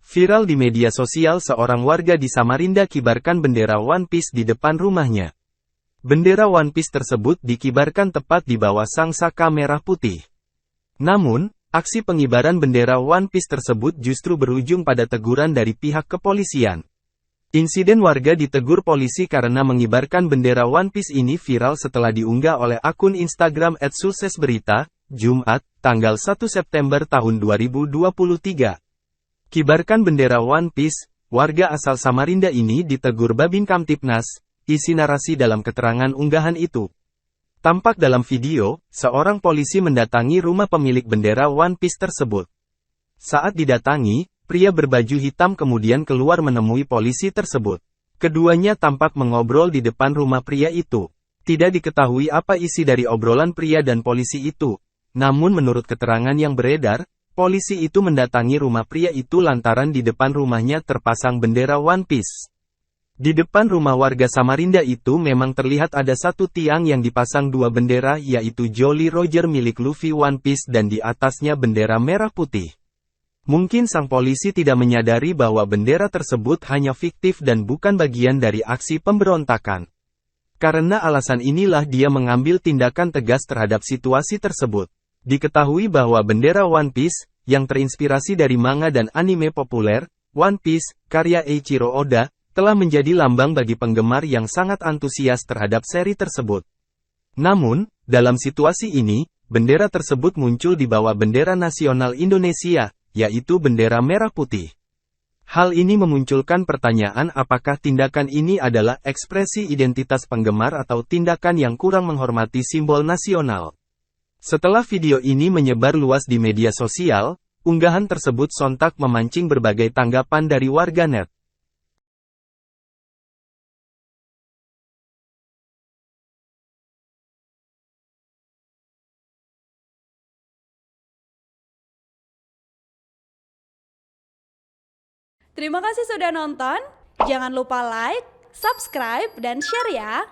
Viral di media sosial, seorang warga di Samarinda kibarkan bendera One Piece di depan rumahnya. Bendera One Piece tersebut dikibarkan tepat di bawah sang saka merah putih. Namun, aksi pengibaran bendera One Piece tersebut justru berujung pada teguran dari pihak kepolisian. Insiden warga ditegur polisi karena mengibarkan bendera One Piece ini viral setelah diunggah oleh akun Instagram @suksesberita, Jumat, tanggal 1 September tahun 2023. Kibarkan bendera One Piece, warga asal Samarinda ini ditegur Babin Kamtipnas, isi narasi dalam keterangan unggahan itu. Tampak dalam video, seorang polisi mendatangi rumah pemilik bendera One Piece tersebut. Saat didatangi, pria berbaju hitam kemudian keluar menemui polisi tersebut. Keduanya tampak mengobrol di depan rumah pria itu. Tidak diketahui apa isi dari obrolan pria dan polisi itu. Namun menurut keterangan yang beredar, polisi itu mendatangi rumah pria itu lantaran di depan rumahnya terpasang bendera One Piece. Di depan rumah warga Samarinda itu memang terlihat ada satu tiang yang dipasang dua bendera, yaitu Jolly Roger milik Luffy One Piece dan di atasnya bendera merah putih. Mungkin sang polisi tidak menyadari bahwa bendera tersebut hanya fiktif dan bukan bagian dari aksi pemberontakan. Karena alasan inilah dia mengambil tindakan tegas terhadap situasi tersebut. Diketahui bahwa bendera One Piece, yang terinspirasi dari manga dan anime populer, One Piece, karya Eiichiro Oda, telah menjadi lambang bagi penggemar yang sangat antusias terhadap seri tersebut. Namun, dalam situasi ini, bendera tersebut muncul di bawah bendera nasional Indonesia, yaitu bendera merah putih. Hal ini memunculkan pertanyaan apakah tindakan ini adalah ekspresi identitas penggemar atau tindakan yang kurang menghormati simbol nasional. Setelah video ini menyebar luas di media sosial, unggahan tersebut sontak memancing berbagai tanggapan dari warganet. Terima kasih sudah nonton, jangan lupa like, subscribe, dan share ya!